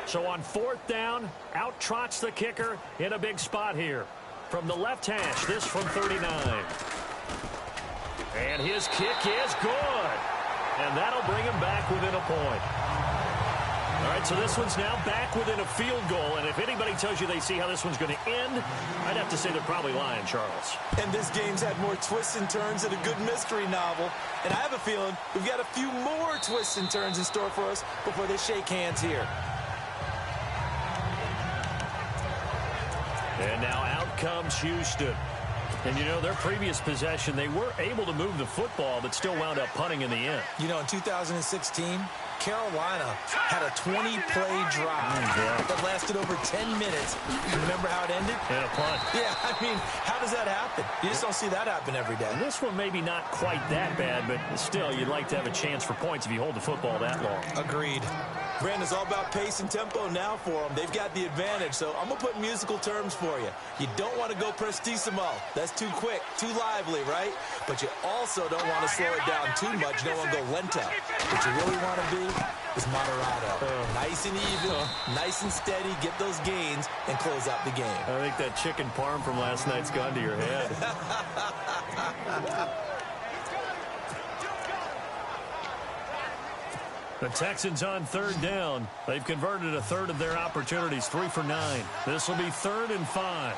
So on 4th down, out trots the kicker in a big spot here. From the left hash, this from 39. And his kick is good. And that'll bring him back within a point. All right, so this one's now back within a field goal. And if anybody tells you they see how this one's going to end, I'd have to say they're probably lying, Charles. And this game's had more twists and turns than a good mystery novel. And I have a feeling we've got a few more twists and turns in store for us before they shake hands here. And now out comes Houston. And, you know, their previous possession, they were able to move the football, but still wound up punting in the end. You know, in 2016, Carolina had a 20-play drive that lasted over 10 minutes. Remember how it ended? And a punt. Yeah, I mean, how does that happen? You just don't see that happen every day. This one maybe not quite that bad, but still, you'd like to have a chance for points if you hold the football that long. Agreed. Brandon, it's all about pace and tempo now for them. They've got the advantage, so I'm going to put musical terms for you. You don't want to go prestissimo. That's too quick, too lively, right? But you also don't want to slow it down too much. You don't want to go lento. What you really want to be is moderato. Nice and even, nice and steady, get those gains, and close out the game. I think that chicken parm from last night's gone to your head. The Texans on third down. They've converted a third of their opportunities, 3 for 9. This will be 3rd and 5.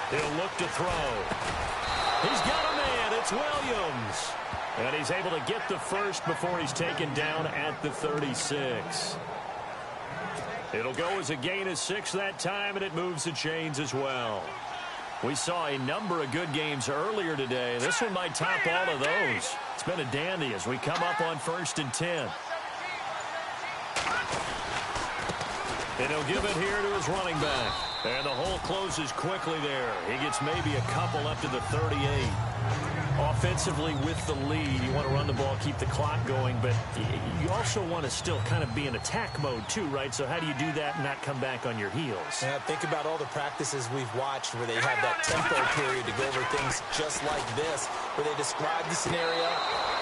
He'll look to throw. He's got a man. It's Williams. And he's able to get the first before he's taken down at the 36. It'll go as a gain of 6 that time, and it moves the chains as well. We saw a number of good games earlier today. This one might top all of those. It's been a dandy as we come up on 1st and 10. And he'll give it here to his running back. And the hole closes quickly there. He gets maybe a couple up to the 38. Offensively with the lead, you want to run the ball, keep the clock going, but you also want to still kind of be in attack mode too, right? So how do you do that and not come back on your heels? Yeah, think about all the practices we've watched where they have that tempo period to go over things just like this, where they describe the scenario,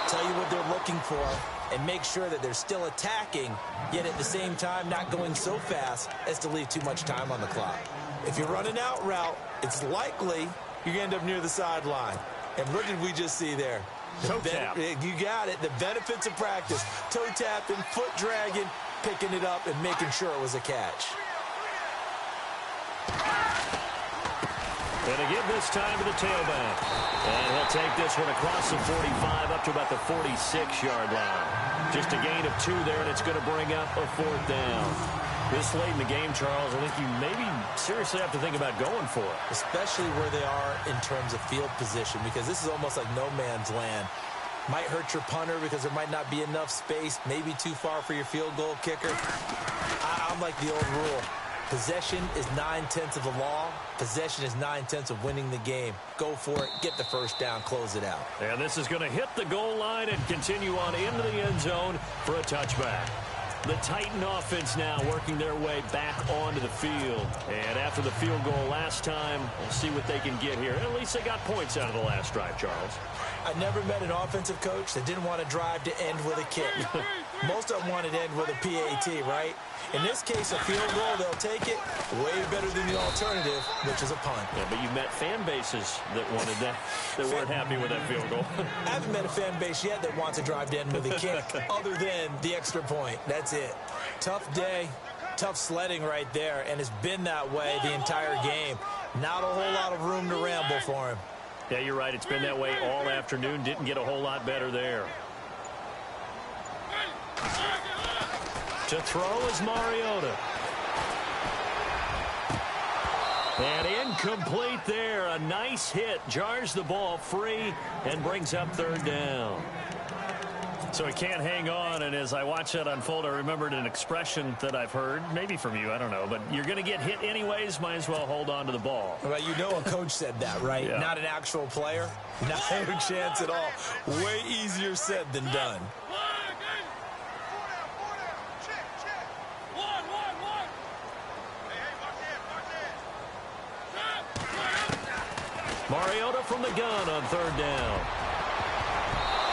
tell you what they're looking for, and make sure that they're still attacking, yet at the same time not going so fast as to leave too much time on the clock. If you're running out route, it's likely you're going to end up near the sideline. And what did we just see there? Toe tap. You got it. The benefits of practice. Toe tapping, foot dragging, picking it up, and making sure it was a catch. And again this time to the tailback. And he'll take this one across the 45 up to about the 46-yard line. Just a gain of 2 there, and it's going to bring up a 4th down. This late in the game, Charles, I think you maybe seriously have to think about going for it. Especially where they are in terms of field position, because this is almost like no man's land. Might hurt your punter because there might not be enough space, maybe too far for your field goal kicker. I'm like the old rule. Possession is 9/10 of the law. Possession is 9/10 of winning the game. Go for it, get the first down, close it out. And this is going to hit the goal line and continue on into the end zone for a touchback. The Titan offense now working their way back onto the field. And after the field goal last time, we'll see what they can get here. At least they got points out of the last drive, Charles. I never met an offensive coach that didn't want to drive to end with a kick. Most of them wanted to end with a PAT, right? In this case, a field goal, they'll take it way better than the alternative, which is a punt. Yeah, but you met fan bases that wanted that, that weren't happy with that field goal. I haven't met a fan base yet that wants to drive to end with a kick other than the extra point. That's it. Tough day, tough sledding right there, and it's been that way the entire game. Not a whole lot of room to ramble for him. Yeah, you're right. It's been that way all afternoon. Didn't get a whole lot better there. To throw is Mariota. And incomplete there. A nice hit. Jars the ball free and brings up 3rd down. So he can't hang on, and as I watch that unfold, I remembered an expression that I've heard, maybe from you, I don't know, but you're going to get hit anyways, might as well hold on to the ball. Well, you know a coach said that, right? Yeah. Not an actual player. Not a chance at all. Way easier said than done. Mariota from the gun on 3rd down.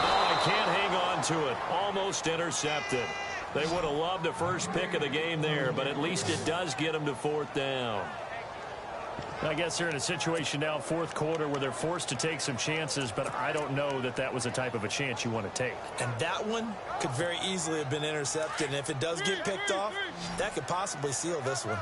Oh, he can't hang on to it. Almost intercepted. They would have loved the first pick of the game there, but at least it does get them to 4th down. I guess they're in a situation now, 4th quarter, where they're forced to take some chances, but I don't know that that was the type of a chance you want to take. And that one could very easily have been intercepted, and if it does get picked off, that could possibly seal this one.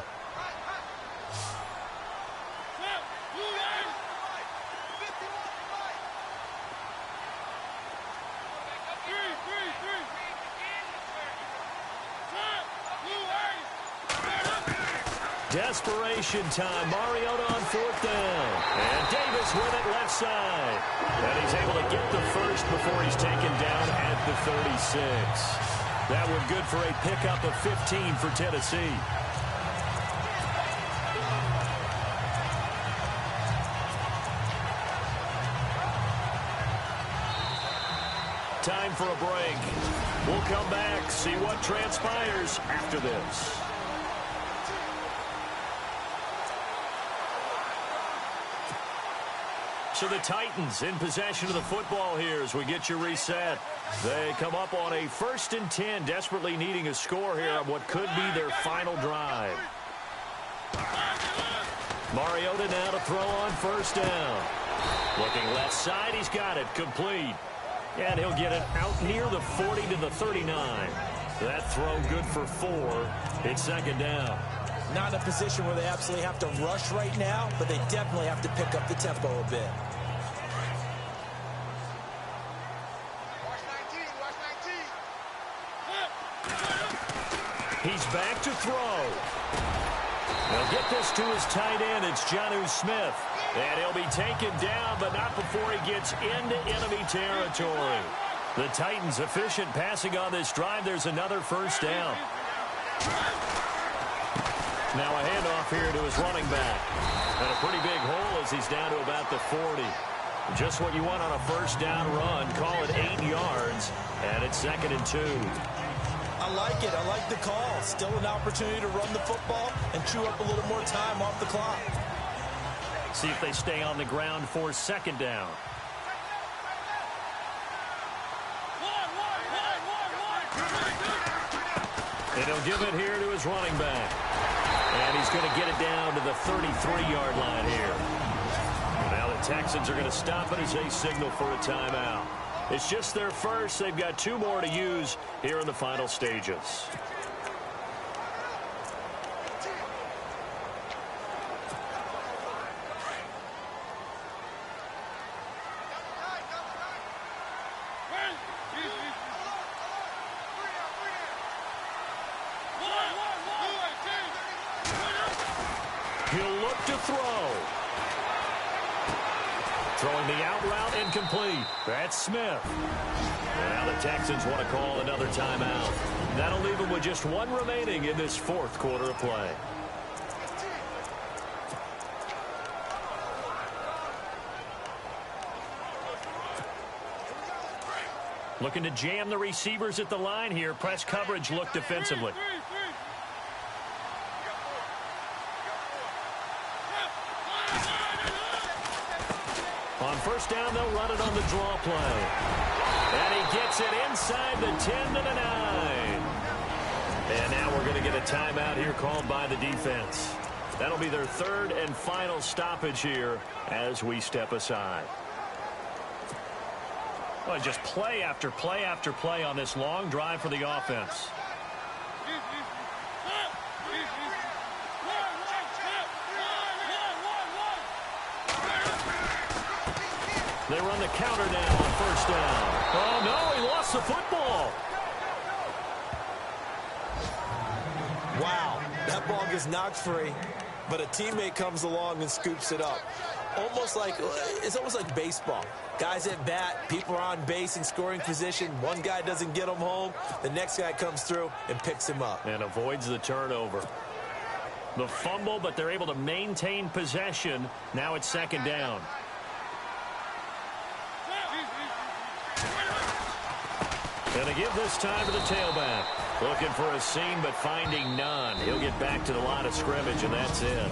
Desperation time. Mariota on fourth down. And Davis with it left side. And he's able to get the first before he's taken down at the 36. That one good for a pickup of 15 for Tennessee. Time for a break. We'll come back, see what transpires after this. So the Titans in possession of the football here as we get you reset. They come up on a 1st and 10, desperately needing a score here on what could be their final drive. Mariota now to throw on first down. Looking left side, he's got it, complete. And he'll get it out near the 40 to the 39. That throw good for 4. It's second down. Not in a position where they absolutely have to rush right now, but they definitely have to pick up the tempo a bit. Watch 19, watch 19. He's back to throw. He'll get this to his tight end. It's HOU Smith. And he'll be taken down, but not before he gets into enemy territory. The Titans efficient passing on this drive. There's another first down. Now a handoff here to his running back. And a pretty big hole as he's down to about the 40. Just what you want on a first down run. Call it 8 yards. And it's 2nd and 2. I like it. I like the call. Still an opportunity to run the football and chew up a little more time off the clock. See if they stay on the ground for 2nd down. And he'll give it here to his running back. And he's going to get it down to the 33-yard line here. Now the Texans are going to stop it as they signal for a timeout. It's just their first. They've got 2 more to use here in the final stages. He'll look to throw. Throwing the out route incomplete. That's Smith. And now the Texans want to call another timeout. That'll leave them with just 1 remaining in this 4th quarter of play. Looking to jam the receivers at the line here. Press coverage look defensively. On first down, they'll run it on the draw play. And he gets it inside the 10 to the 9. And now we're going to get a timeout here called by the defense. That'll be their 3rd and final stoppage here as we step aside. Well, just play after play after play on this long drive for the offense. They run the counter now on first down. Oh, no, he lost the football. Wow, that ball gets knocked free, but a teammate comes along and scoops it up. It's almost like baseball. Guys at bat, people are on base in scoring position. One guy doesn't get him home. The next guy comes through and picks him up. And avoids the turnover. The fumble, but they're able to maintain possession. Now it's 2nd down. And to give this time to the tailback. Looking for a seam, but finding none. He'll get back to the line of scrimmage, and that's it.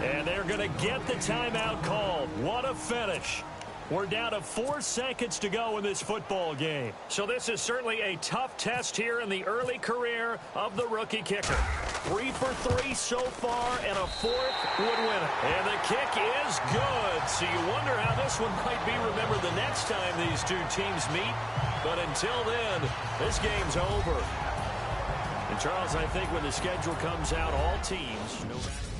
And they're going to get the timeout called. What a finish. We're down to 4 seconds to go in this football game. So this is certainly a tough test here in the early career of the rookie kicker. 3 for 3 so far, and a 4th would win it. And the kick is good. So you wonder how this one might be remembered the next time these 2 teams meet. But until then, this game's over. And Charles, I think when the schedule comes out, all teams, no matter